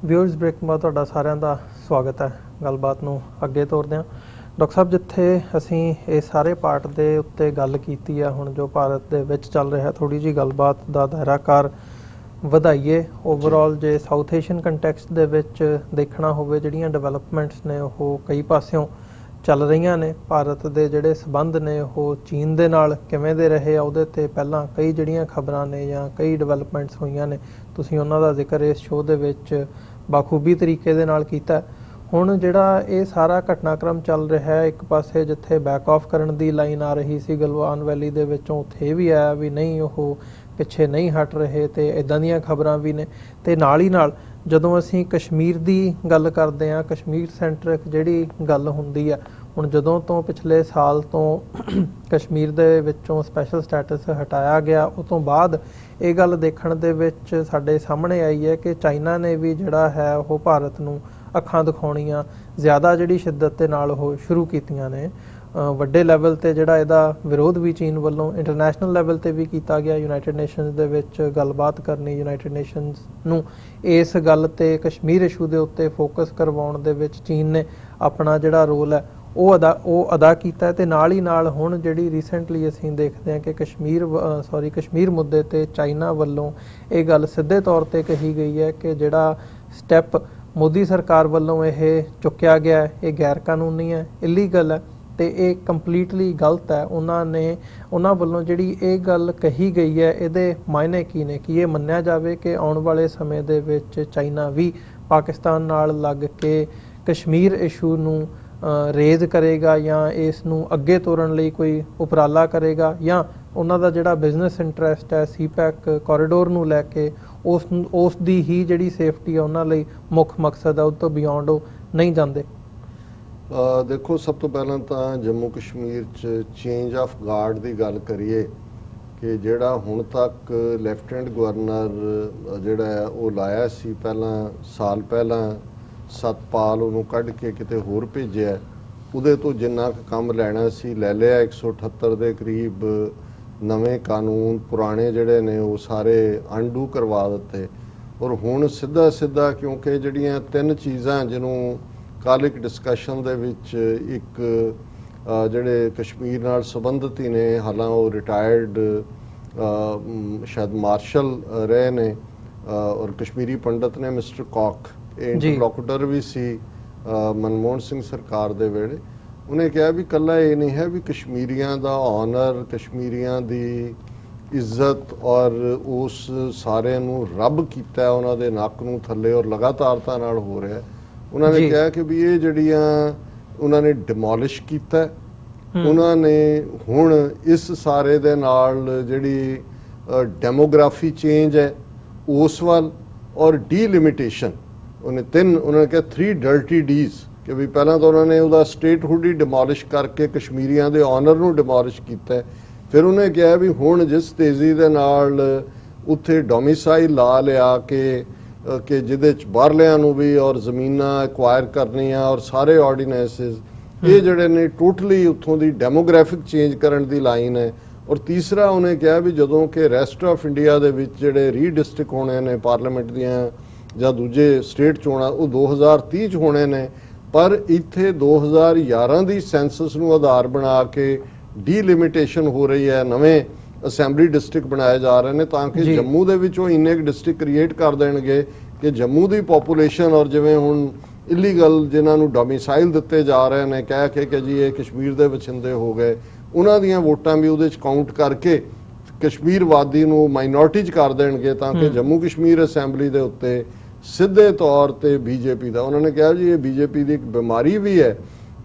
Viewers break ਬਾਅਦ ਤੁਹਾਡਾ ਸਾਰਿਆਂ ਦਾ ਸਵਾਗਤ ਹੈ। ਗੱਲਬਾਤ ਨੂੰ ਅੱਗੇ ਤੋਰਦੇ ਹਾਂ। ਡਾਕਟਰ ਸਾਹਿਬ, ਜਿੱਥੇ ਅਸੀਂ ਇਹ ਸਾਰੇ ਪਾਰਟ ਦੇ ਉੱਤੇ ਗੱਲ ਕੀਤੀ ਆ, ਹੁਣ ਜੋ ਭਾਰਤ ਦੇ ਵਿੱਚ ਚੱਲ ਰਿਹਾ, ਥੋੜ੍ਹੀ ਜਿਹੀ ਗੱਲਬਾਤ ਦਾ ਦਾਇਰਾਕਾਰ ਵਧਾਈਏ। ਓਵਰਆਲ ਜੇ ਸਾਊਥ ਏਸ਼ੀਅਨ ਕੰਟੈਕਸਟ ਦੇ ਵਿੱਚ ਦੇਖਣਾ ਹੋਵੇ, ਜਿਹੜੀਆਂ ਡਿਵੈਲਪਮੈਂਟਸ ਨੇ ਉਹ ਕਈ ਪਾਸਿਓਂ ਚੱਲ ਰਹੀਆਂ ਨੇ। ਭਾਰਤ ਦੇ ਜਿਹੜੇ ਸਬੰਧ ਨੇ ਉਹ ਚੀਨ ਦੇ ਨਾਲ ਕਿਵੇਂ ਦੇ ਰਹੇ ਆ, ਉਹਦੇ 'ਤੇ ਪਹਿਲਾਂ ਕਈ ਜਿਹੜੀਆਂ ਖਬਰਾਂ ਨੇ ਜਾਂ ਕਈ ਡਿਵੈਲਪਮੈਂਟਸ ਹੋਈਆਂ ਨੇ, ਤੁਸੀਂ ਉਹਨਾਂ ਦਾ ਜ਼ਿਕਰ ਇਸ ਸ਼ੋਅ ਦੇ ਵਿੱਚ ਬਾਖੂਬੀ ਤਰੀਕੇ ਦੇ ਨਾਲ ਕੀਤਾ। ਹੁਣ ਜਿਹੜਾ ਇਹ ਸਾਰਾ ਘਟਨਾਕ੍ਰਮ ਚੱਲ ਰਿਹਾ ਹੈ, ਇੱਕ ਪਾਸੇ ਜਿੱਥੇ ਬੈਕ ਆਫ ਕਰਨ ਦੀ ਲਾਈਨ ਆ ਰਹੀ ਸੀ ਗਲਵਾਨ ਵੈਲੀ ਦੇ ਵਿੱਚੋਂ, ਉੱਥੇ ਇਹ ਵੀ ਆਇਆ ਵੀ ਨਹੀਂ, ਉਹ ਪਿੱਛੇ ਨਹੀਂ ਹਟ ਰਹੇ, ਤੇ ਇੱਦਾਂ ਦੀਆਂ ਖਬਰਾਂ ਵੀ ਨੇ। ਤੇ ਨਾਲ ਹੀ ਨਾਲ ਜਦੋਂ ਅਸੀਂ ਕਸ਼ਮੀਰ ਦੀ ਗੱਲ ਕਰਦੇ ਹਾਂ, ਕਸ਼ਮੀਰ ਸੈਂਟਰਿਕ ਜਿਹੜੀ ਗੱਲ ਹੁੰਦੀ ਆ, ਹੁਣ ਜਦੋਂ ਤੋਂ ਪਿਛਲੇ ਸਾਲ ਤੋਂ ਕਸ਼ਮੀਰ ਦੇ ਵਿੱਚੋਂ ਸਪੈਸ਼ਲ ਸਟੇਟਸ ਹਟਾਇਆ ਗਿਆ, ਉਹ ਤੋਂ ਬਾਅਦ ਇਹ ਗੱਲ ਦੇਖਣ ਦੇ ਵਿੱਚ ਸਾਡੇ ਸਾਹਮਣੇ ਆਈ ਹੈ ਕਿ ਚਾਈਨਾ ਨੇ ਵੀ ਜਿਹੜਾ ਹੈ ਉਹ ਭਾਰਤ ਨੂੰ ਅੱਖਾਂ ਦਿਖਾਉਣੀਆਂ ਜ਼ਿਆਦਾ ਜਿਹੜੀ ਸ਼ਿੱਦਤ ਦੇ ਨਾਲ ਉਹ ਸ਼ੁਰੂ ਕੀਤੀਆਂ ਨੇ। ਵੱਡੇ ਲੈਵਲ 'ਤੇ ਜਿਹੜਾ ਇਹਦਾ ਵਿਰੋਧ ਵੀ ਚੀਨ ਵੱਲੋਂ ਇੰਟਰਨੈਸ਼ਨਲ ਲੈਵਲ 'ਤੇ ਵੀ ਕੀਤਾ ਗਿਆ। ਯੂਨਾਈਟਿਡ ਨੇਸ਼ਨਸ ਦੇ ਵਿੱਚ ਗੱਲਬਾਤ ਕਰਨੀ, ਯੂਨਾਈਟਿਡ ਨੇਸ਼ਨਸ ਨੂੰ ਇਸ ਗੱਲ 'ਤੇ ਕਸ਼ਮੀਰ ਇਸ਼ੂ ਦੇ ਉੱਤੇ ਫੋਕਸ ਕਰਵਾਉਣ ਦੇ ਵਿੱਚ ਚੀਨ ਨੇ ਆਪਣਾ ਜਿਹੜਾ ਰੋਲ ਹੈ ਉਹ ਅਦਾ ਕੀਤਾ। ਤੇ ਨਾਲ ਹੀ ਨਾਲ ਹੁਣ ਜਿਹੜੀ ਰੀਸੈਂਟਲੀ ਅਸੀਂ ਦੇਖਦੇ ਹਾਂ ਕਿ ਕਸ਼ਮੀਰ ਮੁੱਦੇ 'ਤੇ ਚਾਈਨਾ ਵੱਲੋਂ ਇਹ ਗੱਲ ਸਿੱਧੇ ਤੌਰ 'ਤੇ ਕਹੀ ਗਈ ਹੈ ਕਿ ਜਿਹੜਾ ਸਟੈਪ ਮੋਦੀ ਸਰਕਾਰ ਵੱਲੋਂ ਇਹ ਚੁੱਕਿਆ ਗਿਆ ਹੈ, ਇਹ ਗੈਰ ਕਾਨੂੰਨੀ ਹੈ, ਇਲੀਗਲ ਹੈ, ਤੇ ਇਹ ਕੰਪਲੀਟਲੀ ਗਲਤ ਹੈ। ਉਹਨਾਂ ਵੱਲੋਂ ਜਿਹੜੀ ਇਹ ਗੱਲ ਕਹੀ ਗਈ ਹੈ, ਇਹਦੇ ਮਾਇਨੇ ਕੀ ਨੇ? ਕਿ ਇਹ ਮੰਨਿਆ ਜਾਵੇ ਕਿ ਆਉਣ ਵਾਲੇ ਸਮੇਂ ਦੇ ਵਿੱਚ ਚਾਈਨਾ ਵੀ ਪਾਕਿਸਤਾਨ ਨਾਲ ਲੱਗ ਕੇ ਕਸ਼ਮੀਰ ਇਸ਼ੂ ਨੂੰ ਰੇਜ਼ ਕਰੇਗਾ, ਜਾਂ ਇਸ ਨੂੰ ਅੱਗੇ ਤੋਰਨ ਲਈ ਕੋਈ ਉਪਰਾਲਾ ਕਰੇਗਾ, ਜਾਂ ਉਹਨਾਂ ਦਾ ਜਿਹੜਾ ਬਿਜ਼ਨਸ ਇੰਟਰਸਟ ਹੈ ਸੀਪੈਕ ਕੋਰੀਡੋਰ ਨੂੰ ਲੈ ਕੇ ਉਸ ਦੀ ਹੀ ਜਿਹੜੀ ਸੇਫਟੀ ਹੈ ਉਹਨਾਂ ਲਈ ਮੁੱਖ ਮਕਸਦ ਹੈ, ਉਹ ਤੋਂ ਬਿਯੋਂਡ ਉਹ ਨਹੀਂ ਜਾਂਦੇ? ਦੇਖੋ, ਸਭ ਤੋਂ ਪਹਿਲਾਂ ਤਾਂ ਜੰਮੂ ਕਸ਼ਮੀਰ 'ਚ ਚੇਂਜ ਆਫ ਗਾਰਡ ਦੀ ਗੱਲ ਕਰੀਏ ਕਿ ਜਿਹੜਾ ਹੁਣ ਤੱਕ ਲੈਫਟੀਨੈਂਟ ਗਵਰਨਰ ਜਿਹੜਾ ਹੈ ਉਹ ਲਾਇਆ ਸੀ, ਪਹਿਲਾਂ ਸਾਲ ਪਹਿਲਾਂ ਸਤਪਾਲ ਉਹਨੂੰ ਕੱਢ ਕੇ ਕਿਤੇ ਹੋਰ ਭੇਜਿਆ, ਉਹਦੇ ਤੋਂ ਜਿੰਨਾ ਕੁ ਕੰਮ ਲੈਣਾ ਸੀ ਲੈ ਲਿਆ। 178 ਦੇ ਕਰੀਬ ਨਵੇਂ ਕਾਨੂੰਨ ਪੁਰਾਣੇ ਜਿਹੜੇ ਨੇ ਉਹ ਸਾਰੇ ਅਨਡੂ ਕਰਵਾ ਦਿੱਤੇ। ਔਰ ਹੁਣ ਸਿੱਧਾ ਕਿਉਂਕਿ ਜਿਹੜੀਆਂ ਤਿੰਨ ਚੀਜ਼ਾਂ ਜਿਹਨੂੰ ਕੱਲ੍ਹ ਇੱਕ ਡਿਸਕਸ਼ਨ ਦੇ ਵਿੱਚ ਇੱਕ ਜਿਹੜੇ ਕਸ਼ਮੀਰ ਨਾਲ ਸੰਬੰਧਿਤ ਹੀ ਨੇ, ਹਾਲਾਂ ਉਹ ਰਿਟਾਇਰਡ ਸ਼ਾਇਦ ਮਾਰਸ਼ਲ ਰਹੇ ਨੇ ਔਰ ਕਸ਼ਮੀਰੀ ਪੰਡਤ ਨੇ, ਮਿਸਟਰ ਕੌਕ, ਇੰਟਰਲੋਕੂਟਰ ਵੀ ਸੀ ਮਨਮੋਹਨ ਸਿੰਘ ਸਰਕਾਰ ਦੇ ਵੇਲੇ। ਉਹਨੇ ਕਿਹਾ ਵੀ ਇਕੱਲਾ ਇਹ ਨਹੀਂ ਹੈ ਵੀ ਕਸ਼ਮੀਰੀਆਂ ਦਾ ਆਨਰ, ਕਸ਼ਮੀਰੀਆਂ ਦੀ ਇੱਜ਼ਤ ਔਰ ਉਸ ਸਾਰਿਆਂ ਨੂੰ ਰੱਬ ਕੀਤਾ ਉਹਨਾਂ ਦੇ ਨੱਕ ਨੂੰ ਥੱਲੇ, ਔਰ ਲਗਾਤਾਰਤਾ ਨਾਲ ਹੋ ਰਿਹਾ। ਉਹਨਾਂ ਨੇ ਕਿਹਾ ਕਿ ਵੀ ਇਹ ਜਿਹੜੀਆਂ ਉਹਨਾਂ ਨੇ ਡਿਮੋਲਿਸ਼ ਕੀਤਾ, ਉਹਨਾਂ ਨੇ ਹੁਣ ਇਸ ਸਾਰੇ ਦੇ ਨਾਲ ਜਿਹੜੀ ਡੈਮੋਗ੍ਰਾਫੀ ਚੇਂਜ ਹੈ ਉਸ ਵੱਲ, ਔਰ ਡੀਲਿਮਿਟੇਸ਼ਨ, ਉਹਨਾਂ ਨੇ ਕਿਹਾ 3 ਡਰਟੀ ਡੀਜ਼, ਕਿ ਵੀ ਪਹਿਲਾਂ ਤਾਂ ਉਹਨਾਂ ਨੇ ਉਹਦਾ ਸਟੇਟਹੁੱਡ ਹੀ ਡਿਮੋਲਿਸ਼ ਕਰਕੇ ਕਸ਼ਮੀਰੀਆਂ ਦੇ ਆਨਰ ਨੂੰ ਡਿਮੋਲਿਸ਼ ਕੀਤਾ। ਫਿਰ ਉਹਨੇ ਕਿਹਾ ਵੀ ਹੁਣ ਜਿਸ ਤੇਜ਼ੀ ਦੇ ਨਾਲ ਉੱਥੇ ਡੋਮਿਸਾਈਲ ਲਾ ਲਿਆ ਕਿ ਜਿਹਦੇ 'ਚ ਬਾਹਰਲਿਆਂ ਨੂੰ ਵੀ ਔਰ ਜ਼ਮੀਨਾਂ ਐਕਵਾਇਰ ਕਰਨੀਆਂ ਔਰ ਸਾਰੇ ਆਰਡੀਨੈਂਸਿਸ, ਇਹ ਜਿਹੜੇ ਨੇ ਟੋਟਲੀ ਉੱਥੋਂ ਦੀ ਡੈਮੋਗ੍ਰਾਫਿਕ ਚੇਂਜ ਕਰਨ ਦੀ ਲਾਈਨ ਹੈ। ਔਰ ਤੀਸਰਾ ਉਹਨੇ ਕਿਹਾ ਵੀ ਜਦੋਂ ਕਿ ਰੈਸਟ ਆਫ ਇੰਡੀਆ ਦੇ ਵਿੱਚ ਜਿਹੜੇ ਰੀਡਿਸਟ੍ਰਿਕਟ ਹੋਣੇ ਨੇ ਪਾਰਲੀਮੈਂਟ ਦੀਆਂ ਜਾਂ ਦੂਜੇ ਸਟੇਟ ਚੋਣਾਂ, ਉਹ 2030 'ਚ ਹੋਣੇ ਨੇ, ਪਰ ਇੱਥੇ 2011 ਦੀ ਸੈਂਸਸ ਨੂੰ ਆਧਾਰ ਬਣਾ ਕੇ ਡੀਲਿਮਿਟੇਸ਼ਨ ਹੋ ਰਹੀ ਹੈ, ਨਵੇਂ ਅਸੈਂਬਲੀ ਡਿਸਟ੍ਰਿਕਟ ਬਣਾਏ ਜਾ ਰਹੇ ਨੇ ਤਾਂ ਕਿ ਜੰਮੂ ਦੇ ਵਿੱਚ ਉਹ ਇੰਨੇ ਡਿਸਟ੍ਰਿਕਟ ਕ੍ਰੀਏਟ ਕਰ ਦੇਣਗੇ ਕਿ ਜੰਮੂ ਦੀ ਪੋਪੂਲੇਸ਼ਨ, ਔਰ ਜਿਵੇਂ ਹੁਣ ਇਲੀਗਲ ਜਿਨ੍ਹਾਂ ਨੂੰ ਡੋਮਿਸਾਈਲ ਦਿੱਤੇ ਜਾ ਰਹੇ ਨੇ ਕਹਿ ਕੇ ਕਿ ਜੀ ਇਹ ਕਸ਼ਮੀਰ ਦੇ ਵਸਿੰਦੇ ਹੋ ਗਏ, ਉਹਨਾਂ ਦੀਆਂ ਵੋਟਾਂ ਵੀ ਉਹਦੇ 'ਚ ਕਾਊਂਟ ਕਰਕੇ ਕਸ਼ਮੀਰ ਵਾਦੀ ਨੂੰ ਮਾਈਨੋਰਟੀ 'ਚ ਕਰ ਦੇਣਗੇ ਤਾਂ ਕਿ ਜੰਮੂ ਕਸ਼ਮੀਰ ਅਸੈਂਬਲੀ ਦੇ ਉੱਤੇ ਸਿੱਧੇ ਤੌਰ ਤੇ ਬੀਜੇਪੀ ਦਾ, ਉਹਨਾਂ ਨੇ ਕਿਹਾ ਜੀ ਇਹ ਬੀਜੇਪੀ ਦੀ ਇੱਕ ਬਿਮਾਰੀ ਵੀ ਹੈ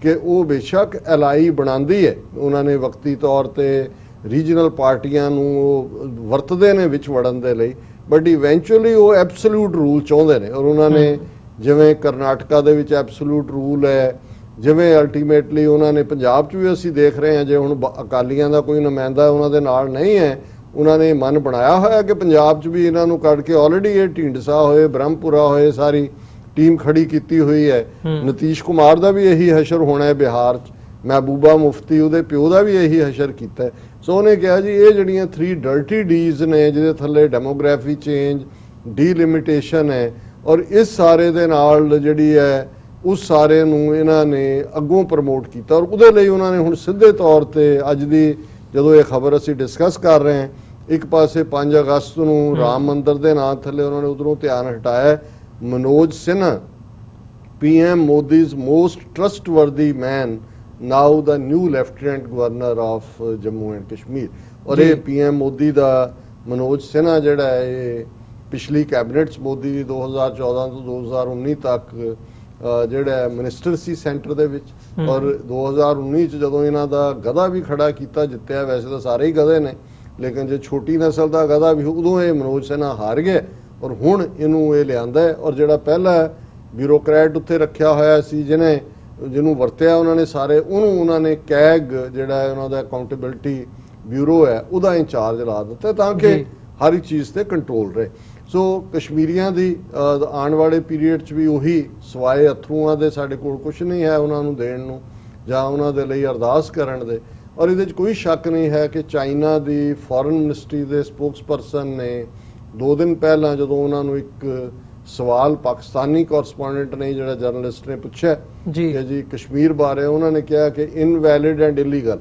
ਕਿ ਉਹ ਬੇਸ਼ੱਕ ਐਲਾਈ ਬਣਾਉਂਦੀ ਹੈ, ਉਹਨਾਂ ਨੇ ਵਕਤੀ ਤੌਰ ਤੇ ਰੀਜਨਲ ਪਾਰਟੀਆਂ ਨੂੰ ਉਹ ਵਰਤਦੇ ਨੇ ਵਿੱਚ ਵੜਨ ਦੇ ਲਈ, ਬਟ ਇਵੈਂਚੁਅਲੀ ਉਹ ਐਬਸੋਲੂਟ ਰੂਲ ਚਾਹੁੰਦੇ ਨੇ। ਔਰ ਉਹਨਾਂ ਨੇ ਜਿਵੇਂ ਕਰਨਾਟਕਾ ਦੇ ਵਿੱਚ ਐਬਸੋਲੂਟ ਰੂਲ ਹੈ, ਜਿਵੇਂ ਅਲਟੀਮੇਟਲੀ ਉਹਨਾਂ ਨੇ ਪੰਜਾਬ 'ਚ ਵੀ ਅਸੀਂ ਦੇਖ ਰਹੇ ਹਾਂ, ਜੇ ਹੁਣ ਅਕਾਲੀਆਂ ਦਾ ਕੋਈ ਨੁਮਾਇੰਦਾ ਉਹਨਾਂ ਦੇ ਨਾਲ ਨਹੀਂ ਹੈ, ਉਹਨਾਂ ਨੇ ਮਨ ਬਣਾਇਆ ਹੋਇਆ ਕਿ ਪੰਜਾਬ 'ਚ ਵੀ ਇਹਨਾਂ ਨੂੰ ਕੱਢ ਕੇ, ਆਲਰੇਡੀ ਇਹ ਢੀਂਡਸਾ ਹੋਏ, ਬ੍ਰਹਮਪੁਰਾ ਹੋਏ, ਸਾਰੀ ਟੀਮ ਖੜੀ ਕੀਤੀ ਹੋਈ ਹੈ। ਨਿਤੀਸ਼ ਕੁਮਾਰ ਦਾ ਵੀ ਇਹੀ ਹਸ਼ਰ ਹੋਣਾ ਹੈ ਬਿਹਾਰ 'ਚ, ਮਹਿਬੂਬਾ ਮੁਫਤੀ ਉਹਦੇ ਪਿਓ ਦਾ ਵੀ ਇਹੀ ਹਸ਼ਰ ਕੀਤਾ। ਸੋ ਉਹਨੇ ਕਿਹਾ ਜੀ ਇਹ ਜਿਹੜੀਆਂ 3 ਡਰਟੀ ਡੀਜ਼ ਨੇ ਜਿਹਦੇ ਥੱਲੇ ਡੈਮੋਗ੍ਰਾਫੀ ਚੇਂਜ, ਡੀਲਿਮਿਟੇਸ਼ਨ ਹੈ, ਔਰ ਇਸ ਸਾਰੇ ਦੇ ਨਾਲ ਜਿਹੜੀ ਹੈ ਉਸ ਸਾਰੇ ਨੂੰ ਇਹਨਾਂ ਨੇ ਅੱਗੋਂ ਪ੍ਰਮੋਟ ਕੀਤਾ ਔਰ ਉਹਦੇ ਲਈ ਉਹਨਾਂ ਨੇ ਹੁਣ ਸਿੱਧੇ ਤੌਰ ਤੇ ਅੱਜ ਦੀ ਜਦੋਂ ਇਹ ਖਬਰ ਅਸੀਂ ਡਿਸਕਸ ਕਰ ਰਹੇ ਹਾਂ, ਇੱਕ ਪਾਸੇ 5 ਅਗਸਤ ਨੂੰ ਰਾਮ ਮੰਦਿਰ ਦੇ ਨਾਂ ਥੱਲੇ ਉਹਨਾਂ ਨੇ ਉਧਰੋਂ ਧਿਆਨ ਹਟਾਇਆ। Manoj Sinha PM Modi's most trustworthy man, now the new Lieutenant Governor of Jammu and Kashmir। ਔਰ ਇਹ PM ਮੋਦੀ ਦਾ ਮਨੋਜ ਸਿਨਹਾ ਜਿਹੜਾ ਹੈ ਇਹ ਪਿਛਲੀ ਕੈਬਨਿਟ 'ਚ ਮੋਦੀ ਦੀ 2014 ਤੋਂ 2019 ਤੱਕ ਜਿਹੜਾ ਮਿਨਿਸਟਰ ਸੀ ਸੈਂਟਰ ਦੇ ਵਿੱਚ, ਔਰ 2019 ਚ ਜਦੋਂ ਇਹਨਾਂ ਦਾ ਗਧਾ ਵੀ ਖੜਾ ਕੀਤਾ ਜਿੱਤਿਆ। ਵੈਸੇ ਤਾਂ ਸਾਰੇ ਹੀ ਗਧੇ ਨੇ, ਲੇਕਿਨ ਜੇ ਛੋਟੀ ਨਸਲ ਦਾ ਗਧਾ ਵੀ ਉਦੋਂ ਇਹ ਮਨੋਜ ਸਿਨਹਾ ਹਾਰ ਗਏ ਔਰ ਹੁਣ ਇਹਨੂੰ ਇਹ ਲਿਆਂਦਾ। ਔਰ ਜਿਹੜਾ ਪਹਿਲਾ ਬਿਊਰੋਕਰੈਟ ਉੱਥੇ ਰੱਖਿਆ ਹੋਇਆ ਸੀ ਜਿਹਨੂੰ ਵਰਤਿਆ ਉਹਨਾਂ ਨੇ ਸਾਰੇ, ਉਹਨੂੰ ਉਹਨਾਂ ਨੇ ਕੈਗ ਜਿਹੜਾ ਉਹਨਾਂ ਦਾ ਅਕਾਊਂਟੇਬਿਲਟੀ ਬਿਊਰੋ ਹੈ ਉਹਦਾ ਇੰਚਾਰਜ ਲਾ ਦਿੱਤਾ ਤਾਂ ਕਿ ਹਰ ਇੱਕ ਚੀਜ਼ ਤੇ ਕੰਟਰੋਲ ਰਹੇ। ਸੋ ਕਸ਼ਮੀਰੀਆਂ ਦੀ ਆਉਣ ਵਾਲੇ ਪੀਰੀਅਡ 'ਚ ਵੀ ਉਹੀ ਸਵਾਏ ਅਥਰੂਆਂ ਦੇ ਸਾਡੇ ਕੋਲ ਕੁਝ ਨਹੀਂ ਹੈ ਉਹਨਾਂ ਨੂੰ ਦੇਣ ਨੂੰ ਜਾਂ ਉਹਨਾਂ ਦੇ ਲਈ ਅਰਦਾਸ ਕਰਨ ਦੇ। ਔਰ ਇਹਦੇ 'ਚ ਕੋਈ ਸ਼ੱਕ ਨਹੀਂ ਹੈ ਕਿ ਚਾਈਨਾ ਦੀ ਫੋਰਨ ਮਿਨਿਸਟਰੀ ਦੇ ਸਪੋਕਸਪਰਸਨ ਨੇ 2 ਦਿਨ ਪਹਿਲਾਂ ਜਦੋਂ ਉਹਨਾਂ ਨੂੰ ਇੱਕ ਸਵਾਲ ਪਾਕਿਸਤਾਨੀ ਕੋਰਸਪੋਂਡੈਂਟ ਨੇ ਜਿਹੜਾ ਜਰਨਲਿਸਟ ਨੇ ਪੁੱਛਿਆ ਕਿ ਜੀ ਕਸ਼ਮੀਰ ਬਾਰੇ, ਉਹਨਾਂ ਨੇ ਕਿਹਾ ਕਿ ਇਨਵੈਲਿਡ ਐਂਡ ਇਲੀਗਲ,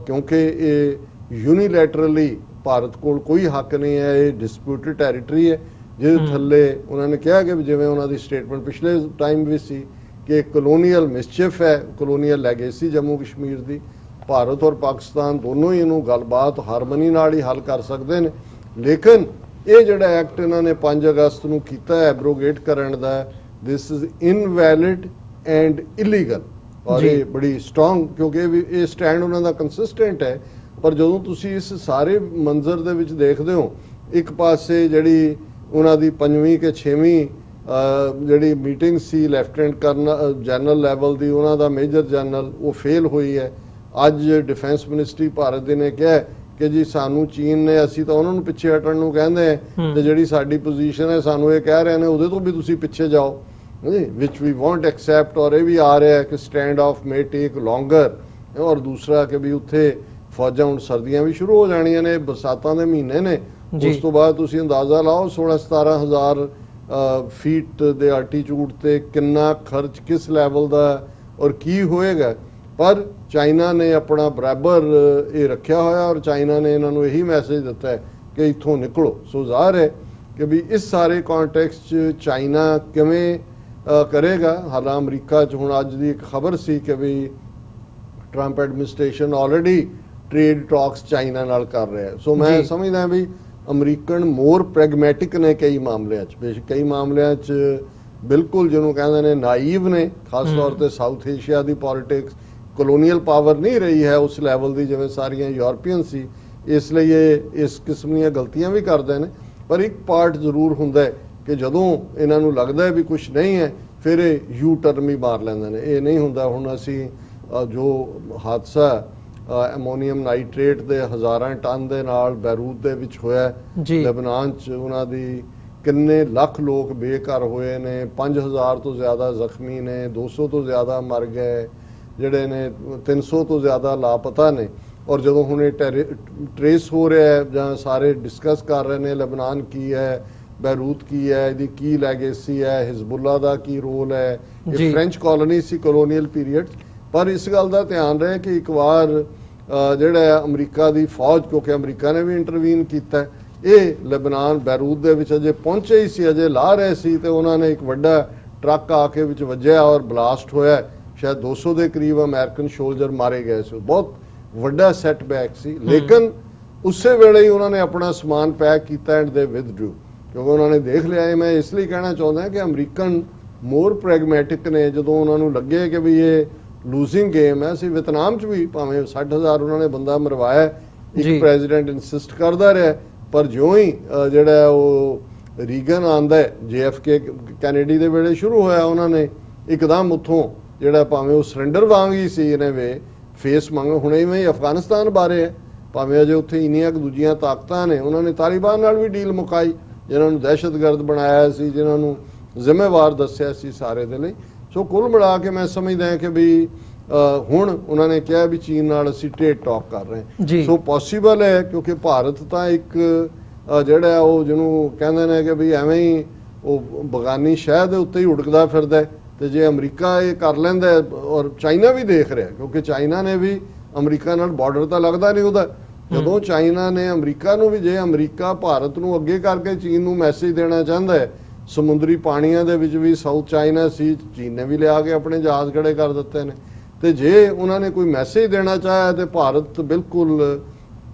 ਕਿਉਂਕਿ ਇਹ ਯੂਨੀਲੈਟਰਲੀ ਭਾਰਤ ਕੋਲ ਕੋਈ ਹੱਕ ਨਹੀਂ ਹੈ, ਇਹ ਡਿਸਪਿਊਟਡ ਟੈਰੀਟਰੀ ਹੈ ਜਿਹਦੇ ਥੱਲੇ ਉਹਨਾਂ ਨੇ ਕਿਹਾ ਕਿ ਜਿਵੇਂ ਉਹਨਾਂ ਦੀ ਸਟੇਟਮੈਂਟ ਪਿਛਲੇ ਟਾਈਮ ਵੀ ਸੀ ਕਿ ਕਲੋਨੀਅਲ ਮਿਸਚਿਫ ਹੈ, ਕਲੋਨੀਅਲ ਲੈਗੇਸੀ ਜੰਮੂ ਕਸ਼ਮੀਰ ਦੀ। ਭਾਰਤ ਔਰ ਪਾਕਿਸਤਾਨ ਦੋਨੋਂ ਹੀ ਇਹਨੂੰ ਗੱਲਬਾਤ ਹਾਰਮਨੀ ਨਾਲ ਹੀ ਹੱਲ ਕਰ ਸਕਦੇ ਨੇ। ਲੇਕਿਨ ਇਹ ਜਿਹੜਾ ਐਕਟ ਇਹਨਾਂ ਨੇ 5 ਅਗਸਤ ਨੂੰ ਕੀਤਾ ਹੈ ਐਬਰੋਗੇਟ ਕਰਨ ਦਾ, this is invalid and illegal. ਔਰ ਇਹ ਬੜੀ ਸਟਰੋਂਗ, ਕਿਉਂਕਿ ਇਹ ਸਟੈਂਡ ਉਹਨਾਂ ਦਾ ਕੰਸਿਸਟੈਂਟ ਹੈ। ਪਰ ਜਦੋਂ ਤੁਸੀਂ ਇਸ ਸਾਰੇ ਮੰਜ਼ਰ ਦੇ ਵਿੱਚ ਦੇਖਦੇ ਹੋ, ਇੱਕ ਪਾਸੇ ਜਿਹੜੀ ਉਹਨਾਂ ਦੀ 5ਵੀਂ ਕਿ 6ਵੀਂ ਜਿਹੜੀ ਮੀਟਿੰਗ ਸੀ ਲੈਫਟੀਨੈਂਟ ਜਨਰਲ ਲੈਵਲ ਦੀ, ਉਹਨਾਂ ਦਾ ਮੇਜਰ ਜਨਰਲ ਉਹ ਫੇਲ ਹੋਈ ਹੈ। ਅੱਜ ਡਿਫੈਂਸ ਮਿਨਿਸਟਰੀ ਭਾਰਤ ਦੇ ਨੇ ਕਿਹਾ ਕਿ ਜੀ ਸਾਨੂੰ ਚੀਨ ਨੇ, ਅਸੀਂ ਤਾਂ ਉਹਨਾਂ ਨੂੰ ਪਿੱਛੇ ਹਟਣ ਨੂੰ ਕਹਿੰਦੇ ਹਾਂ ਤੇ ਜਿਹੜੀ ਸਾਡੀ ਪੋਜੀਸ਼ਨ ਹੈ ਸਾਨੂੰ ਇਹ ਕਹਿ ਰਹੇ ਨੇ ਉਹਦੇ ਤੋਂ ਵੀ ਤੁਸੀਂ ਪਿੱਛੇ ਜਾਓ, ਵਿਚ ਵੀ ਵੋਂਟ ਐਕਸੈਪਟ। ਔਰ ਇਹ ਵੀ ਆ ਰਿਹਾ ਕਿ ਸਟੈਂਡ ਆਫ ਮੇ ਟੇਕ ਲੌਂਗਰ। ਔਰ ਦੂਸਰਾ ਕਿ ਵੀ ਉੱਥੇ ਫੌਜਾਂ, ਹੁਣ ਸਰਦੀਆਂ ਵੀ ਸ਼ੁਰੂ ਹੋ ਜਾਣੀਆਂ ਨੇ, ਬਰਸਾਤਾਂ ਦੇ ਮਹੀਨੇ ਨੇ, ਉਸ ਤੋਂ ਬਾਅਦ ਤੁਸੀਂ ਅੰਦਾਜ਼ਾ ਲਾਓ 16-17 ਹਜ਼ਾਰ ਫੀਟ ਦੇ ਆਲਟੀਟਿਊਡ ਤੇ ਕਿੰਨਾ ਖਰਚ ਕਿਸ ਲੈਵਲ ਦਾ ਔਰ ਕੀ ਹੋਏਗਾ। ਪਰ ਚਾਈਨਾ ਨੇ ਆਪਣਾ ਬਰਾਬਰ ਇਹ ਰੱਖਿਆ ਹੋਇਆ ਔਰ ਚਾਈਨਾ ਨੇ ਇਹਨਾਂ ਨੂੰ ਇਹੀ ਮੈਸੇਜ ਦਿੱਤਾ ਹੈ ਕਿ ਇੱਥੋਂ ਨਿਕਲੋ। ਸੋ ਜ਼ਾਹਰ ਹੈ ਕਿ ਵੀ ਇਸ ਸਾਰੇ ਕੰਟੈਕਸਟ 'ਚ ਚਾਈਨਾ ਕਿਵੇਂ ਕਰੇਗਾ। ਹਾਲਾਂ ਅਮਰੀਕਾ 'ਚ ਹੁਣ ਅੱਜ ਦੀ ਇੱਕ ਖਬਰ ਸੀ ਕਿ ਵੀ Trump administration already trade talks China ਨਾਲ ਕਰ ਰਿਹਾ। ਸੋ ਮੈਂ ਸਮਝਦਾ ਵੀ ਅਮਰੀਕਨ ਮੋਰ ਪ੍ਰੈਗਮੈਟਿਕ ਨੇ ਕਈ ਮਾਮਲਿਆਂ 'ਚ, ਬੇਸ਼ੱਕ ਕਈ ਮਾਮਲਿਆਂ 'ਚ ਬਿਲਕੁਲ ਜਿਹਨੂੰ ਕਹਿੰਦੇ ਨੇ ਨਾਈਵ ਨੇ, ਖਾਸ ਤੌਰ ਤੇ ਸਾਊਥ ਏਸ਼ੀਆ ਦੀ ਪੋਲਿਟਿਕਸ ਕਲੋਨੀਅਲ ਪਾਵਰ ਨਹੀਂ ਰਹੀ ਹੈ ਉਸ ਲੈਵਲ ਦੀ ਜਿਵੇਂ ਸਾਰੀਆਂ ਯੂਰਪੀਅਨ ਸੀ, ਇਸ ਲਈ ਇਹ ਇਸ ਕਿਸਮ ਦੀਆਂ ਗਲਤੀਆਂ ਵੀ ਕਰਦੇ ਨੇ। ਪਰ ਇੱਕ ਪਾਰਟ ਜ਼ਰੂਰ ਹੁੰਦਾ ਹੈ ਕਿ ਜਦੋਂ ਇਹਨਾਂ ਨੂੰ ਲੱਗਦਾ ਹੈ ਵੀ ਕੁਝ ਨਹੀਂ ਹੈ ਫਿਰ ਇਹ ਯੂ ਟਰਨ ਹੀ ਮਾਰ ਲੈਂਦੇ ਨੇ। ਇਹ ਨਹੀਂ ਹੁੰਦਾ। ਹੁਣ ਅਸੀਂ ਜੋ ਹਾਦਸਾ ਐਮੋਨੀਅਮ ਨਾਈਟ੍ਰੇਟ ਦੇ ਹਜ਼ਾਰਾਂ ਟਨ ਦੇ ਨਾਲ ਬੈਰੂਤ ਦੇ ਵਿੱਚ ਹੋਇਆ ਲਬਨਾਨ 'ਚ, ਉਹਨਾਂ ਦੀ ਕਿੰਨੇ ਲੱਖ ਲੋਕ ਬੇਘਰ ਹੋਏ ਨੇ, 5000 ਤੋਂ ਜ਼ਿਆਦਾ ਜ਼ਖਮੀ ਨੇ, 200 ਤੋਂ ਜ਼ਿਆਦਾ ਮਰ ਗਏ, ਜਿਹੜੇ ਨੇ 300 ਤੋਂ ਜ਼ਿਆਦਾ ਲਾਪਤਾ ਨੇ। ਔਰ ਜਦੋਂ ਹੁਣ ਇਹ ਟਰੇਸ ਹੋ ਰਿਹਾ ਹੈ ਜਾਂ ਸਾਰੇ ਡਿਸਕਸ ਕਰ ਰਹੇ ਨੇ ਲਬਨਾਨ ਕੀ ਹੈ, ਬੈਰੂਤ ਕੀ ਹੈ, ਇਹਦੀ ਕੀ ਲੈਗੇਸੀ ਹੈ, ਹਿਜ਼ਬੁੱਲਾ ਦਾ ਕੀ ਰੋਲ ਹੈ, ਇਹ ਫ੍ਰੈਂਚ ਕਾਲੋਨੀ ਸੀ ਕਲੋਨੀਅਲ ਪੀਰੀਅਡ। ਪਰ ਇਸ ਗੱਲ ਦਾ ਧਿਆਨ ਰਹੇ ਕਿ ਇੱਕ ਵਾਰ ਜਿਹੜਾ ਅਮਰੀਕਾ ਦੀ ਫੌਜ, ਕਿਉਂਕਿ ਅਮਰੀਕਾ ਨੇ ਵੀ ਇੰਟਰਵੀਨ ਕੀਤਾ, ਇਹ ਲਬਨਾਨ ਬੈਰੂਤ ਦੇ ਵਿੱਚ ਅਜੇ ਪਹੁੰਚੇ ਹੀ ਸੀ, ਅਜੇ ਲਾ ਰਹੇ ਸੀ ਤੇ ਉਹਨਾਂ ਨੇ ਇੱਕ ਵੱਡਾ ਟਰੱਕ ਆ ਕੇ ਵਿੱਚ ਵੱਜਿਆ ਔਰ ਬਲਾਸਟ ਹੋਇਆ। ਸ਼ਾਇਦ 200 ਦੇ ਕਰੀਬ ਅਮਰੀਕਨ ਸੋਲਜਰ ਮਾਰੇ ਗਏ ਸੀ। ਬਹੁਤ ਵੱਡਾ ਸੈਟਬੈਕ ਸੀ। ਲੇਕਿਨ ਉਸੇ ਵੇਲੇ ਹੀ ਉਹਨਾਂ ਨੇ ਆਪਣਾ ਸਮਾਨ ਪੈਕ ਕੀਤਾ ਐਂਡ ਦੇ ਵਿਥਡਰੂ, ਕਿਉਂਕਿ ਉਹਨਾਂ ਨੇ ਦੇਖ ਲਿਆ। ਮੈਂ ਇਸ ਲਈ ਕਹਿਣਾ ਚਾਹੁੰਦਾ ਕਿ ਅਮਰੀਕਨ ਮੋਰ ਪ੍ਰੈਗਮੈਟਿਕ ਨੇ। ਜਦੋਂ ਉਹਨਾਂ ਨੂੰ ਲੱਗੇ ਕਿ ਵੀ ਇਹ ਲੂਜ਼ਿੰਗ ਗੇਮ ਹੈ, ਅਸੀਂ ਵਿਤਨਾਮ 'ਚ ਵੀ ਭਾਵੇਂ 60,000 ਉਹਨਾਂ ਨੇ ਬੰਦਾ ਮਰਵਾਇਆ, ਇੱਕ ਪ੍ਰੈਜ਼ੀਡੈਂਟ ਇਨਸਿਸਟ ਕਰਦਾ ਰਿਹਾ, ਪਰ ਜਿਉਂ ਹੀ ਜਿਹੜਾ ਉਹ ਰੀਗਨ ਆਂਦਾ JFK ਕੈਨੇਡੀ ਦੇ ਵੇਲੇ ਸ਼ੁਰੂ ਹੋਇਆ, ਉਹਨਾਂ ਨੇ ਇੱਕਦਮ ਉੱਥੋਂ ਜਿਹੜਾ ਭਾਵੇਂ ਉਹ ਸਰੈਂਡਰ ਵਾਂਗ ਹੀ ਸੀ ਇਹਨੇ ਵੇ ਫੇਸ ਮੰਗ। ਹੁਣ ਇਵੇਂ ਹੀ ਅਫਗਾਨਿਸਤਾਨ ਬਾਰੇ ਹੈ, ਭਾਵੇਂ ਅਜੇ ਉੱਥੇ ਇੰਨੀਆਂ ਦੂਜੀਆਂ ਤਾਕਤਾਂ ਨੇ, ਉਹਨਾਂ ਨੇ ਤਾਲਿਬਾਨ ਨਾਲ ਵੀ ਡੀਲ ਮੁਕਾਈ, ਜਿਨ੍ਹਾਂ ਨੂੰ ਦਹਿਸ਼ਤਗਰਦ ਬਣਾਇਆ ਸੀ, ਜਿਨ੍ਹਾਂ ਨੂੰ ਜ਼ਿੰਮੇਵਾਰ ਦੱਸਿਆ ਸੀ ਸਾਰੇ ਦੇ ਲਈ। ਸੋ ਕੁੱਲ ਮਿਲਾ ਕੇ ਮੈਂ ਸਮਝਦਾ ਕਿ ਵੀ ਹੁਣ ਉਹਨਾਂ ਨੇ ਕਿਹਾ ਵੀ ਚੀਨ ਨਾਲ ਅਸੀਂ ਟ੍ਰੇਡ ਟਾਕ ਕਰ ਰਹੇ ਹਾਂ। ਸੋ ਪੋਸੀਬਲ ਹੈ, ਕਿਉਂਕਿ ਭਾਰਤ ਤਾਂ ਇੱਕ ਜਿਹੜਾ ਉਹ ਜਿਹਨੂੰ ਕਹਿੰਦੇ ਨੇ ਕਿ ਵੀ ਐਵੇਂ ਹੀ ਉਹ ਬਗਾਨੀ ਸ਼ਹਿ ਦੇ ਉੱਤੇ ਹੀ ਉੜਕਦਾ ਫਿਰਦਾ ਹੈ। ਤੇ ਜੇ ਅਮਰੀਕਾ ਇਹ ਕਰ ਲੈਂਦਾ ਹੈ, ਔਰ ਚਾਈਨਾ ਵੀ ਦੇਖ ਰਿਹਾ, ਕਿਉਂਕਿ ਚਾਈਨਾ ਨੇ ਵੀ ਅਮਰੀਕਾ ਨਾਲ ਬਾਰਡਰ ਤਾਂ ਲੱਗਦਾ ਨਹੀਂ ਉਹਦਾ। ਜਦੋਂ ਚਾਈਨਾ ਨੇ ਅਮਰੀਕਾ ਨੂੰ ਵੀ, ਜੇ ਅਮਰੀਕਾ ਭਾਰਤ ਨੂੰ ਅੱਗੇ ਕਰਕੇ ਚੀਨ ਨੂੰ ਮੈਸੇਜ ਦੇਣਾ ਚਾਹੁੰਦਾ ਹੈ, ਸਮੁੰਦਰੀ ਪਾਣੀਆਂ ਦੇ ਵਿੱਚ ਵੀ ਸਾਊਥ ਚਾਈਨਾ ਸੀ, ਚੀਨ ਨੇ ਵੀ ਲਿਆ ਕੇ ਆਪਣੇ ਜਹਾਜ਼ ਖੜੇ ਕਰ ਦਿੱਤੇ ਨੇ। ਤੇ ਜੇ ਉਹਨਾਂ ਨੇ ਕੋਈ ਮੈਸੇਜ ਦੇਣਾ ਚਾਹਿਆ ਤੇ ਭਾਰਤ ਬਿਲਕੁਲ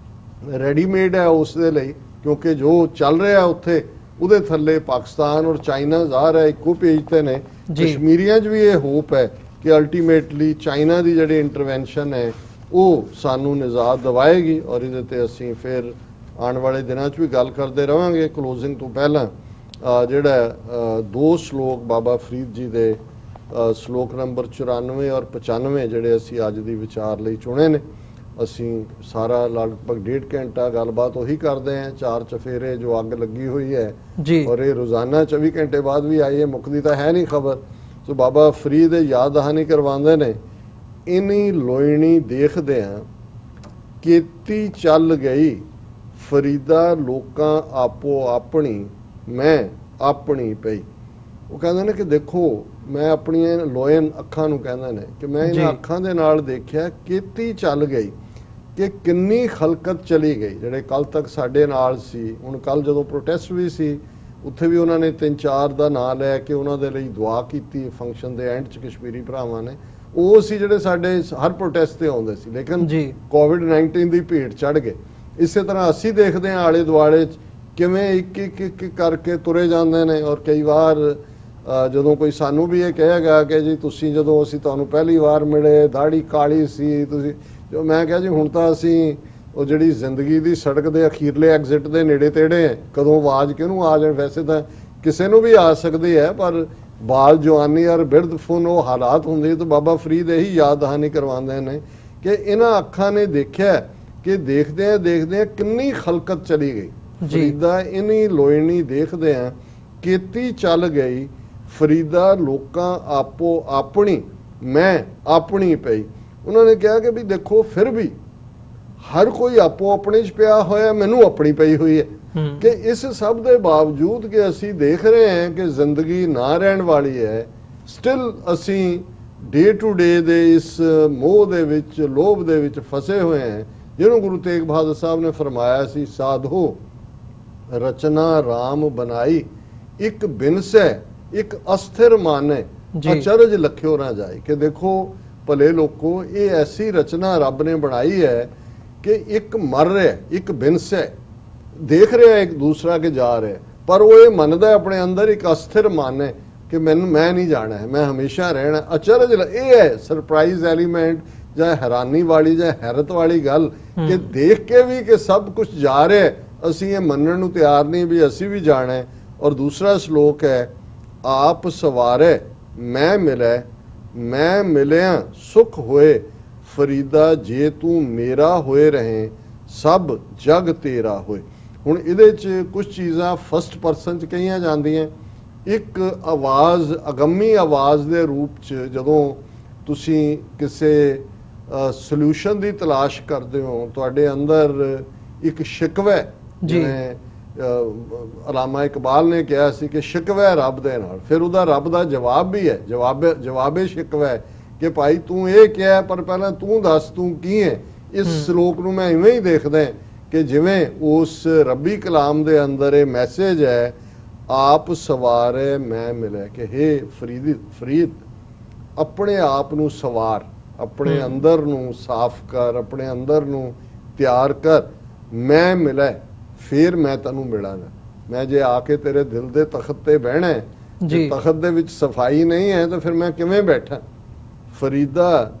ਰੈਡੀਮੇਡ ਹੈ ਉਸ ਦੇ ਲਈ, ਕਿਉਂਕਿ ਜੋ ਚੱਲ ਰਿਹਾ ਉੱਥੇ ਉਹਦੇ ਥੱਲੇ ਪਾਕਿਸਤਾਨ ਔਰ ਚਾਈਨਾ ਜ਼ਾਹਰ ਹੈ ਇੱਕੋ ਪੇਜ ਤੇ ਨੇ। ਕਸ਼ਮੀਰੀਆਂ 'ਚ ਵੀ ਇਹ ਹੋਪ ਹੈ ਕਿ ਅਲਟੀਮੇਟਲੀ ਚਾਈਨਾ ਦੀ ਜਿਹੜੀ ਇੰਟਰਵੈਂਸ਼ਨ ਹੈ ਉਹ ਸਾਨੂੰ ਨਿਜ਼ਾਤ ਦਿਵਾਏਗੀ, ਔਰ ਇਹਦੇ ਤੇ ਅਸੀਂ ਫਿਰ ਆਉਣ ਵਾਲੇ ਦਿਨਾਂ 'ਚ ਵੀ ਗੱਲ ਕਰਦੇ ਰਵਾਂਗੇ। ਕਲੋਜ਼ਿੰਗ ਤੋਂ ਪਹਿਲਾਂ ਜਿਹੜਾ 2 ਸ਼ਲੋਕ ਬਾਬਾ ਫਰੀਦ ਜੀ ਦੇ ਸ਼ਲੋਕ ਨੰਬਰ 94 ਔਰ 95 ਜਿਹੜੇ ਅਸੀਂ ਅੱਜ ਦੀ ਵਿਚਾਰ ਲਈ ਚੁਣੇ ਨੇ, ਅਸੀਂ ਸਾਰਾ ਲਗਭਗ 1.5 ਘੰਟਾ ਗੱਲਬਾਤ ਉਹੀ ਕਰਦੇ ਹਾਂ। 4 ਚਫੇਰੇ ਜੋ ਅੱਗ ਲੱਗੀ ਹੋਈ ਹੈ ਜੀ, ਔਰ ਇਹ ਰੋਜ਼ਾਨਾ 24 ਘੰਟੇ ਬਾਅਦ ਵੀ ਆਈ ਹੈ, ਮੁੱਕਦੀ ਤਾਂ ਹੈ ਨਹੀਂ ਖਬਰ। ਸੋ ਬਾਬਾ ਫਰੀਦ ਯਾਦ ਦਹਾਨੀ ਕਰਵਾਉਂਦੇ ਨੇ, ਇਨੀ ਲੋਇਣੀ ਦੇਖਦਿਆਂ ਕੀਤੀ ਚੱਲ ਗਈ ਫਰੀਦਾ ਲੋਕਾਂ ਆਪੋ ਆਪਣੀ ਮੈਂ ਆਪਣੀ ਪਈ। ਉਹ ਕਹਿੰਦੇ ਨੇ ਕਿ ਦੇਖੋ, ਮੈਂ ਆਪਣੀਆਂ ਲੋਇਨ ਅੱਖਾਂ ਨੂੰ ਕਹਿੰਦੇ ਨੇ ਕਿ ਮੈਂ ਇਹਨਾਂ ਅੱਖਾਂ ਦੇ ਨਾਲ ਦੇਖਿਆ ਕੀਤੀ ਚੱਲ ਗਈ ਕਿ ਕਿੰਨੀ ਖਲਕਤ ਚਲੀ ਗਈ। ਜਿਹੜੇ ਕੱਲ ਤੱਕ ਸਾਡੇ ਨਾਲ ਸੀ, ਹੁਣ ਕੱਲ ਜਦੋਂ ਪ੍ਰੋਟੈਸਟ ਵੀ ਸੀ ਉੱਥੇ ਵੀ ਉਹਨਾਂ ਨੇ 3-4 ਦਾ ਨਾਂ ਲੈ ਕੇ ਉਹਨਾਂ ਦੇ ਲਈ ਦੁਆ ਕੀਤੀ ਫੰਕਸ਼ਨ ਦੇ ਐਂਡ 'ਚ ਕਸ਼ਮੀਰੀ ਭਰਾਵਾਂ ਨੇ। ਉਹ ਸੀ ਜਿਹੜੇ ਸਾਡੇ ਹਰ ਪ੍ਰੋਟੈਸਟ ਤੇ ਆਉਂਦੇ ਸੀ, ਲੇਕਿਨ ਕੋਵਿਡ-19 ਦੀ ਭੇਟ ਚੜ ਗਏ। ਇਸੇ ਤਰ੍ਹਾਂ ਅਸੀਂ ਦੇਖਦੇ ਹਾਂ ਆਲੇ ਦੁਆਲੇ 'ਚ ਕਿਵੇਂ ਇੱਕ ਕਰਕੇ ਤੁਰੇ ਜਾਂਦੇ ਨੇ। ਔਰ ਕਈ ਵਾਰ ਜਦੋਂ ਕੋਈ ਸਾਨੂੰ ਵੀ ਇਹ ਕਹੇਗਾ ਕਿ ਜੀ ਤੁਸੀਂ ਜਦੋਂ ਅਸੀਂ ਤੁਹਾਨੂੰ ਪਹਿਲੀ ਵਾਰ ਮਿਲੇ ਦਾੜੀ ਕਾਲੀ ਸੀ ਤੁਸੀਂ, ਜੋ ਮੈਂ ਕਿਹਾ ਜੀ ਹੁਣ ਤਾਂ ਅਸੀਂ ਉਹ ਜਿਹੜੀ ਜ਼ਿੰਦਗੀ ਦੀ ਸੜਕ ਦੇ ਅਖੀਰਲੇ ਐਗਜ਼ਿਟ ਦੇ ਨੇੜੇ ਤੇੜੇ ਹੈ, ਕਦੋਂ ਆਵਾਜ਼ ਕਿਹਨੂੰ ਆ ਜਾਏ। ਵੈਸੇ ਤਾਂ ਕਿਸੇ ਨੂੰ ਵੀ ਆ ਸਕਦੀ ਹੈ, ਪਰ ਬਾਲ ਜਵਾਨੀ ਔਰ ਬਿਰਧ ਫੁਨ ਉਹ ਹਾਲਾਤ ਹੁੰਦੇ। ਤਾਂ ਬਾਬਾ ਫਰੀਦ ਇਹੀ ਯਾਦ ਦਹਾਨੀ ਕਰਵਾਉਂਦੇ ਨੇ ਕਿ ਇਹਨਾਂ ਅੱਖਾਂ ਨੇ ਦੇਖਿਆ ਕਿ ਦੇਖਦਿਆਂ ਕਿੰਨੀ ਖਲਕਤ ਚਲੀ ਗਈ। ਫਰੀਦਾ ਇਨੀ ਲੋਇਣੀ ਦੇਖਦਿਆਂ ਕੀਤੀ ਚੱਲ ਗਈ ਫਰੀਦਾ ਲੋਕਾਂ ਆਪੋ ਆਪਣੀ ਮੈਂ ਆਪਣੀ ਪਈ। ਉਹਨਾਂ ਨੇ ਕਿਹਾ ਕਿ ਵੀ ਦੇਖੋ ਫਿਰ ਵੀ ਹਰ ਕੋਈ ਆਪੋ ਆਪਣੇ 'ਚ ਪਿਆ ਹੋਇਆ, ਮੈਨੂੰ ਆਪਣੀ ਪਈ ਹੋਈ ਹੈ। ਕਿ ਇਸ ਸਭ ਦੇ ਬਾਵਜੂਦ ਕਿ ਅਸੀਂ ਦੇਖ ਰਹੇ ਹਾਂ ਕਿ ਜ਼ਿੰਦਗੀ ਨਾ ਰਹਿਣ ਵਾਲੀ ਹੈ, ਸਟਿਲ ਅਸੀਂ ਡੇ ਟੂ ਡੇ ਦੇ ਇਸ ਮੋਹ ਦੇ ਵਿੱਚ, ਲੋਭ ਦੇ ਵਿੱਚ ਫਸੇ ਹੋਏ ਹਾਂ, ਜਿਹਨੂੰ ਗੁਰੂ ਤੇਗ ਬਹਾਦਰ ਸਾਹਿਬ ਨੇ ਫਰਮਾਇਆ ਸੀ, ਸਾਧੋ ਰਚਨਾ ਰਾਮ ਬਣਾਈ ਇੱਕ ਬਿਨਸੈ ਇੱਕ ਅਸਥਿਰ ਮਾਨੇ ਅਚਰਜ ਲਖਿਓ ਨਾ ਜਾਏ। ਕਿ ਦੇਖੋ ਭਲੇ ਲੋਕੋ, ਇਹ ਐਸੀ ਰਚਨਾ ਰੱਬ ਨੇ ਬਣਾਈ ਹੈ ਕਿ ਇੱਕ ਮਰ ਰਿਹਾ, ਇੱਕ ਬਿਨਸੈ ਦੇਖ ਰਿਹਾ ਇੱਕ ਦੂਸਰਾ ਕੇ ਜਾ ਰਿਹਾ, ਪਰ ਉਹ ਇਹ ਮੰਨਦਾ ਆਪਣੇ ਅੰਦਰ ਇੱਕ ਅਸਥਿਰ ਮਨ ਹੈ ਕਿ ਮੈਂ ਨਹੀਂ ਜਾਣਾ ਹੈ, ਮੈਂ ਹਮੇਸ਼ਾ ਰਹਿਣਾ। ਅਚਰਜ ਇਹ ਹੈ ਸਰਪ੍ਰਾਈਜ਼ ਐਲੀਮੈਂਟ, ਜਾਂ ਹੈਰਾਨੀ ਵਾਲੀ ਜਾਂ ਹੈਰਤ ਵਾਲੀ ਗੱਲ ਕਿ ਦੇਖ ਕੇ ਵੀ ਕਿ ਸਭ ਕੁਝ ਜਾ ਰਿਹਾ, ਅਸੀਂ ਇਹ ਮੰਨਣ ਨੂੰ ਤਿਆਰ ਨਹੀਂ ਵੀ ਅਸੀਂ ਵੀ ਜਾਣਾ ਹੈ। ਔਰ ਦੂਸਰਾ ਸ਼ਲੋਕ ਹੈ, ਆਪ ਸਵਾਰੇ ਮੈਂ ਮਿਲੈ ਮੈਂ ਮਿਲਿਆ ਸੁਖ ਹੋਏ ਫਰੀਦਾ ਜੇ ਤੂੰ ਮੇਰਾ ਹੋਏ ਰਹੇ ਸਭ ਜਗ ਤੇਰਾ ਹੋਏ। ਹੁਣ ਇਹਦੇ 'ਚ ਕੁਝ ਚੀਜ਼ਾਂ ਫਸਟ ਪਰਸਨ 'ਚ ਕਹੀਆਂ ਜਾਂਦੀਆਂ। ਇੱਕ ਆਵਾਜ਼, ਅਗੰਮੀ ਆਵਾਜ਼ ਦੇ ਰੂਪ 'ਚ ਜਦੋਂ ਤੁਸੀਂ ਕਿਸੇ ਸੋਲੂਸ਼ਨ ਦੀ ਤਲਾਸ਼ ਕਰਦੇ ਹੋ, ਤੁਹਾਡੇ ਅੰਦਰ ਇੱਕ ਸ਼ਿਕਵਾ, ਜਿਵੇਂ ਅਲਾਮਾ ਇਕਬਾਲ ਨੇ ਕਿਹਾ ਸੀ ਕਿ ਸ਼ਿਕਵਾ ਰੱਬ ਦੇ ਨਾਲ, ਫਿਰ ਉਹਦਾ ਰੱਬ ਦਾ ਜਵਾਬ ਵੀ ਹੈ, ਜਵਾਬੇ ਸ਼ਿਕਵਾ ਹੈ ਕਿ ਭਾਈ ਤੂੰ ਇਹ ਕਿਹਾ ਪਰ ਪਹਿਲਾਂ ਤੂੰ ਦੱਸ ਤੂੰ ਕੀ ਹੈ। ਇਸ ਸ਼ਲੋਕ ਨੂੰ ਮੈਂ ਇਵੇਂ ਹੀ ਦੇਖਦਾ ਕਿ ਜਿਵੇਂ ਉਸ ਰੱਬੀ ਕਲਾਮ ਦੇ ਅੰਦਰ ਇਹ ਮੈਸੇਜ ਹੈ, ਆਪ ਸਵਾਰੇ ਮੈਂ ਮਿਲਿਆ ਕਿ ਹੇ ਫਰੀਦ ਆਪਣੇ ਆਪ ਨੂੰ ਸਵਾਰ, ਆਪਣੇ ਅੰਦਰ ਨੂੰ ਸਾਫ਼ ਕਰ, ਆਪਣੇ ਅੰਦਰ ਨੂੰ ਤਿਆਰ ਕਰ, ਮੈਂ ਮਿਲਿਆ ਫਿਰ ਮੈਂ ਤੈਨੂੰ ਮਿਲਾਂਗਾ। ਮੈਂ ਜੇ ਆ ਕੇ ਤੇਰੇ ਦਿਲ ਦੇ ਤਖਤ ਤੇ ਬਹਿਣਾ ਹੈ, ਜੇ ਤਖਤ ਦੇ ਵਿੱਚ ਸਫਾਈ ਨਹੀਂ ਹੈ ਤਾਂ ਫਿਰ ਮੈਂ ਕਿਵੇਂ ਬੈਠਾ। ਫਰੀਦਾ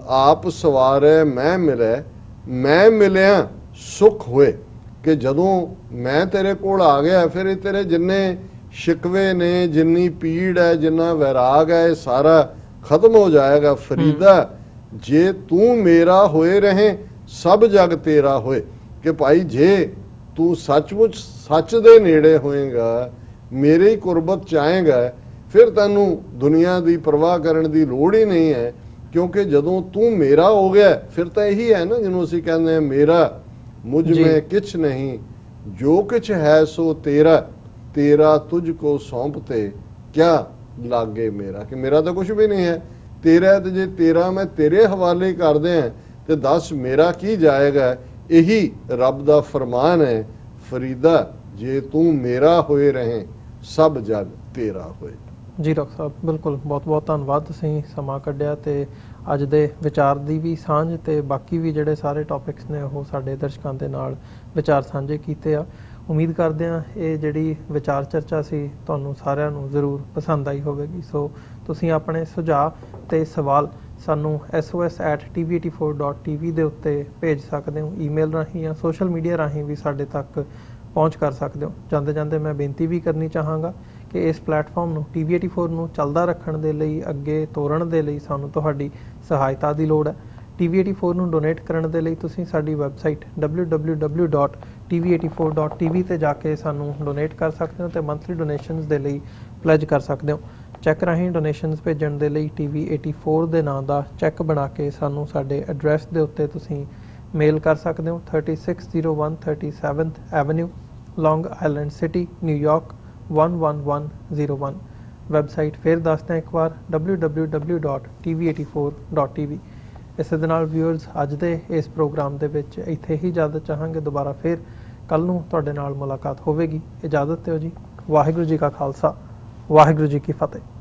ਆਪ ਸਵਾਰੇ ਮੈਂ ਮਿਲਿਆ ਮੈਂ ਮਿਲਿਆ ਸੁਖ ਹੋਏ, ਕਿ ਜਦੋਂ ਮੈਂ ਤੇਰੇ ਕੋਲ ਆ ਗਿਆ ਫਿਰ ਇਹ ਤੇਰੇ ਜਿੰਨੇ ਸ਼ਿਕਵੇ ਨੇ, ਜਿੰਨੀ ਪੀੜ ਹੈ, ਜਿੰਨਾ ਵੈਰਾਗ ਹੈ, ਇਹ ਸਾਰਾ ਖਤਮ ਹੋ ਜਾਏਗਾ। ਫਰੀਦਾ ਜੇ ਤੂੰ ਮੇਰਾ ਹੋਏ ਰਹੇ ਸਭ ਜਗ ਤੇਰਾ ਹੋਏ, ਕਿ ਭਾਈ ਜੇ ਤੂੰ ਸੱਚਮੁੱਚ ਸੱਚ ਦੇ ਨੇੜੇ ਹੋਏਗਾ, ਮੇਰੇ ਹੀ ਕੁਰਬਤ ਚਾਹੇਗਾ, ਫਿਰ ਤੈਨੂੰ ਦੁਨੀਆ ਦੀ ਪਰਵਾਹ ਕਰਨ ਦੀ ਲੋੜ ਹੀ ਨਹੀਂ ਹੈ। ਕਿਉਂਕਿ ਜਦੋਂ ਤੂੰ ਮੇਰਾ ਹੋ ਗਿਆ ਫਿਰ ਤਾਂ ਇਹੀ ਹੈ ਨਾ ਜਿਹਨੂੰ ਅਸੀਂ ਕਹਿੰਦੇ ਹਾਂ, ਮੇਰਾ ਮੁਝ ਮੇਂ ਕਿਛ ਨਹੀਂ ਜੋ ਕਿਛ ਹੈ ਸੋ ਤੇਰਾ, तेरा तुझको सौंपते क्या लागे मेरा, कि मेरा तो कुछ भी नहीं है, तेरा है, तो जे तेरा मैं तेरे हवाले कर दें तो दस मेरा की जाएगा। यही रब दा फरमान है, फरीदा जे तू मेरा होए रहें सब जग तेरा होए। ਜੀ ਡਾਕਟਰ ਸਾਹਿਬ, ਬਿਲਕੁਲ ਬਹੁਤ ਬਹੁਤ ਧੰਨਵਾਦ, ਤੁਸੀਂ ਸਮਾਂ ਕੱਢਿਆ ਤੇ ਅੱਜ ਦੇ ਵਿਚਾਰ ਦੀ ਵੀ ਸਾਂਝ ਤੇ ਬਾਕੀ ਵੀ ਜਿਹੜੇ ਸਾਰੇ ਟੌਪਿਕਸ ਨੇ ਉਹ ਸਾਡੇ ਦਰਸ਼ਕਾਂ ਦੇ ਨਾਲ ਵਿਚਾਰ ਸਾਂਝੇ ਕੀਤੇ ਆ। ਉਮੀਦ ਕਰਦੇ ਹਾਂ ਇਹ ਜਿਹੜੀ ਵਿਚਾਰ ਚਰਚਾ ਸੀ ਤੁਹਾਨੂੰ ਸਾਰਿਆਂ ਨੂੰ ਜ਼ਰੂਰ ਪਸੰਦ ਆਈ ਹੋਵੇਗੀ। ਸੋ ਤੁਸੀਂ ਆਪਣੇ ਸੁਝਾਅ ਤੇ ਸਵਾਲ ਸਾਨੂੰ sos@tv84.tv ਦੇ ਉੱਤੇ ਭੇਜ ਸਕਦੇ ਹੋ, ਈਮੇਲ ਰਾਹੀਂ ਜਾਂ ਸੋਸ਼ਲ ਮੀਡੀਆ ਰਾਹੀਂ ਵੀ ਸਾਡੇ ਤੱਕ ਪਹੁੰਚ ਕਰ ਸਕਦੇ ਹੋ। ਜਾਂਦੇ ਜਾਂਦੇ ਮੈਂ ਬੇਨਤੀ ਵੀ ਕਰਨੀ ਚਾਹਾਂਗਾ ਕਿ ਇਸ ਪਲੇਟਫਾਰਮ ਨੂੰ TV84 ਨੂੰ ਚੱਲਦਾ ਰੱਖਣ ਦੇ ਲਈ, ਅੱਗੇ ਤੋਰਨ ਦੇ ਲਈ ਸਾਨੂੰ ਤੁਹਾਡੀ ਸਹਾਇਤਾ ਦੀ ਲੋੜ ਹੈ। TV84 ਨੂੰ ਡੋਨੇਟ ਕਰਨ ਦੇ ਲਈ ਤੁਸੀਂ ਸਾਡੀ ਵੈਬਸਾਈਟ www.tv84.tv ਤੇ ਜਾ ਕੇ ਸਾਨੂੰ ਡੋਨੇਟ ਕਰ ਸਕਦੇ ਹੋ ਤੇ ਮੰਥਲੀ ਡੋਨੇਸ਼ਨਸ ਦੇ ਲਈ ਪਲੇਜ ਕਰ ਸਕਦੇ ਹੋ। ਚੈੱਕ ਰਾਹੀਂ ਡੋਨੇਸ਼ਨਸ ਭੇਜਣ ਦੇ ਲਈ TV84 ਦੇ ਨਾਂ ਦਾ ਚੈੱਕ ਬਣਾ ਕੇ ਸਾਨੂੰ ਸਾਡੇ ਐਡਰੈਸ ਦੇ ਉੱਤੇ ਤੁਸੀਂ ਮੇਲ ਕਰ ਸਕਦੇ ਹੋ। 3601 37th ਐਵਨਿਊ, ਲੌਂਗ ਆਈਲੈਂਡ ਸਿਟੀ, ਨਿਊਯਾਰਕ 11101। ਵੈਬਸਾਈਟ ਫਿਰ ਦੱਸਦੇ ਹਾਂ ਇੱਕ ਵਾਰ, www.tv84.tv। ਇਸੇ ਦੇ ਨਾਲ ਵਿਊਅਰਸ, ਅੱਜ ਦੇ ਇਸ ਪ੍ਰੋਗਰਾਮ ਦੇ ਵਿੱਚ ਇੱਥੇ ਹੀ ਇਜਾਜ਼ਤ ਚਾਹਾਂਗੇ। ਦੁਬਾਰਾ ਫਿਰ ਕੱਲ੍ਹ ਨੂੰ ਤੁਹਾਡੇ ਨਾਲ ਮੁਲਾਕਾਤ ਹੋਵੇਗੀ। ਇਜਾਜ਼ਤ ਦਿਓ ਜੀ। ਵਾਹਿਗੁਰੂ ਜੀ ਕਾ ਖਾਲਸਾ, ਵਾਹਿਗੁਰੂ ਜੀ ਕੀ ਫਤਿਹ।